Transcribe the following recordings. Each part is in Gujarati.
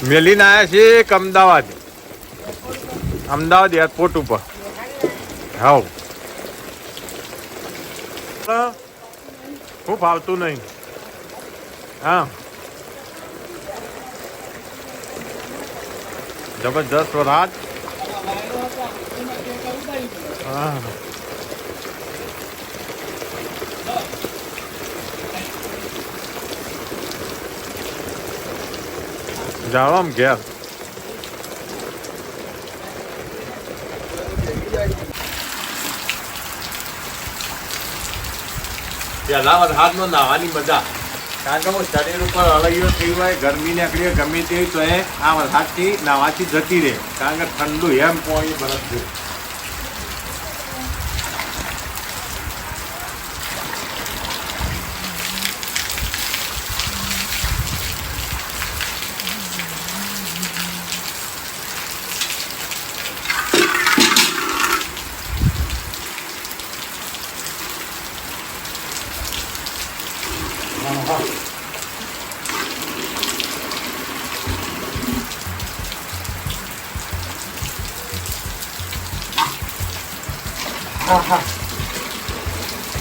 મેલીને આવ્યા છે એક અમદાવાદ એરપોર્ટ ઉપર. હાવ ખૂબ આવતું નહીં. હા જબરજસ્ત વરસાદ. હા જાઓ આમ ઘેર. પેલા વરસાદમાં નાહવાની મજા, કારણ કે શરીર ઉપર અળૈયો થઈ હોય, ગરમી નીકળી ગમે તે તો એ આ વરસાદથી નાહવાથી જતી રહે, કારણ કે ઠંડુ એમ પોણી બરફ જેવું.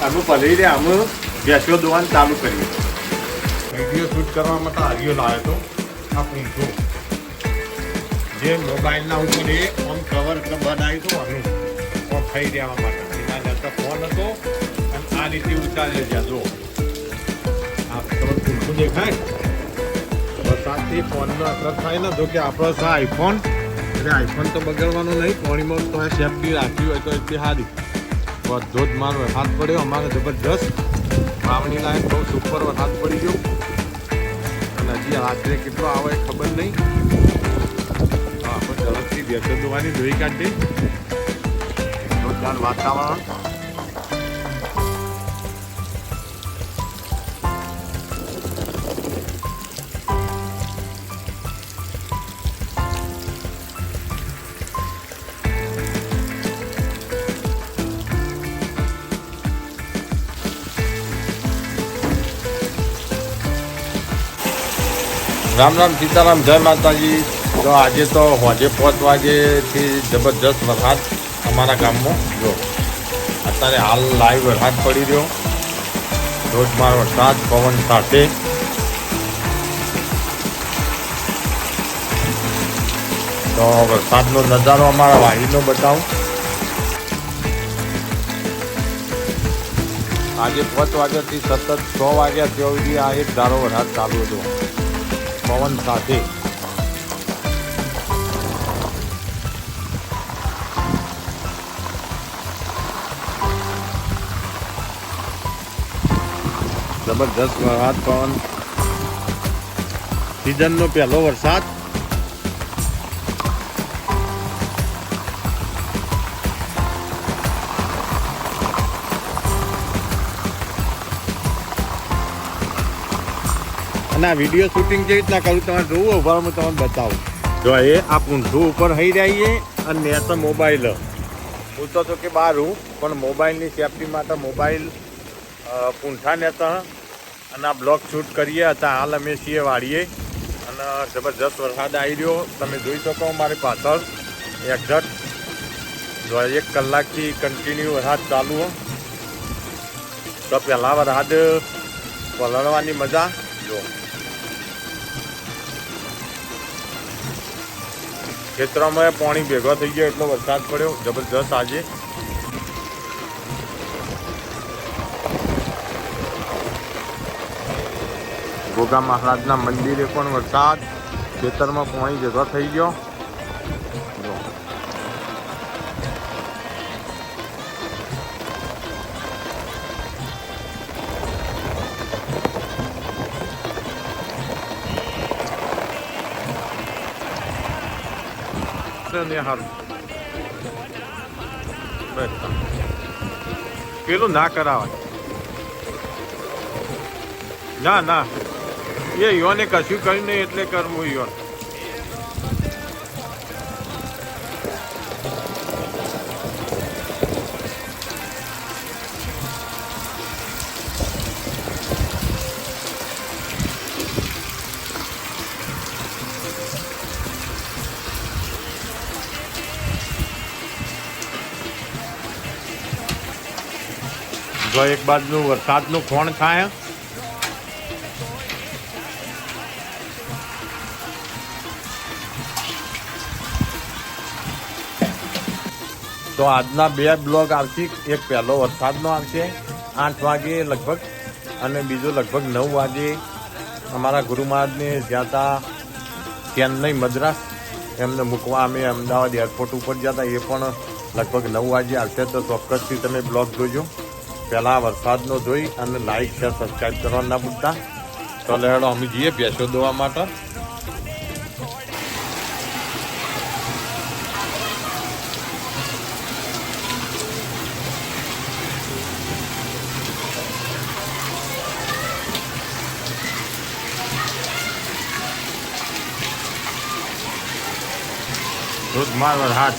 અમે પલળી રહ્યા, અમે ભેંસો દોવાનું ચાલુ કર્યું. વિડીયો શૂટ કરવા માટે હરિયો લાવ્યો હતો. આ પૂંછો જે મોબાઈલના ઉપર એ આમ કવર બનાવ્યું હતું, આનું આમ થઈ રહ્યા માટે એના જતા ફોન હતો અને આ રીતે ઉતારી જ્યાં જો આ તમને પૂંછું દેખાય. વરસાદથી ફોનનો અસર થાય ને, જો કે આપણો છે આઈફોન, એટલે આઈફોન તો બગડવાનો નહીં. પાણીમાં તો સેફટી રાખવી હોય તો એટલી સારી. ધોધમાર વરસાદ પડ્યો અમારે જબરજસ્ત. વાવણી લાયક બહુ સુપર વરસાદ પડી ગયો. અને હજી રાત્રે કેટલો આવે ખબર નહીં. હા આપણે ઝડપથી ભેંસો દોવાની ધોઈ કાઢી. જોરદાર વાતાવરણ. રામ રામ સીતારામ, જય માતાજી. તો આજે તો હોજે 5 વાગ્યેથી જબરજસ્ત વરસાદ અમારા ગામમાં. જો અત્યારે હાલ લાઈવ વરસાદ પડી રહ્યો, ધોધમાર વરસાદ પવન સાથે. તો વરસાદનો નજારો અમારા વાડીનો બતાવું. આજે 5 વાગ્યાથી સતત 6 વાગ્યા સુધી આ એક ધારો વરસાદ ચાલુ હતો પવન સાથે. જબરજસ્ત વરસાદ પવન. સિઝનનો પહેલો વરસાદ. અને આ વિડીયો શૂટિંગ કેવી રીતના કરું તમારે જોવું, ઉભા હું તમને બતાવું. જો એ આ પૂંઠું ઉપર થઈ રહીએ અને ને તો મોબાઈલ હું તો કે બહાર હું પણ મોબાઈલની સેફટી માટે મોબાઈલ પૂંઠા નેતા અને આ બ્લોગ શૂટ કરીએ હતા. હાલ અમે છીએ વાળીએ અને જબરજસ્ત વરસાદ આવી રહ્યો તમે જોઈ શકો મારી પાછળ. એક્ઝેક્ટ જો 1 કલાકથી કન્ટિન્યુ વરસાદ ચાલુ હોય. તો પહેલાં વરસાદ પલળવાની મજા. જો ખેતરોમાં પાણી ભેગો થઈ ગયો, એટલો વરસાદ પડ્યો જબરજસ્ત આજે. ગોગા મહારાજના મંદિરે પણ વરસાદ, ખેતરમાં પાણી ભેગો થઈ ગયો. પેલું ના કરાવાય. ના ના એ યોને કશું કર્યું નહીં એટલે કરવું. યોન જો એક બાજુ વરસાદનું ખોણ થાય. તો આજના 2 બ્લોગ આવશે. એક પહેલો વરસાદનો આવશે 8 વાગે લગભગ, અને બીજો લગભગ 9 વાગે અમારા ગુરુ મહારાજને જ્યાં હતા ચેન્નઈ મદ્રાસ એમને મૂકવા અમે અમદાવાદ એરપોર્ટ ઉપર ગયા હતા. એ પણ લગભગ 9 વાગે આવશે. તો ચોક્કસથી તમે બ્લોગ જોજો. પહેલાં વરસાદનો જોઈ અને લાઈક શેર સબસ્ક્રાઈબ કરવા ના ભૂલતા. તો લેડો અમે જઈએ ભેંસો દોવા માટે. ધોધમાર વરસાદ.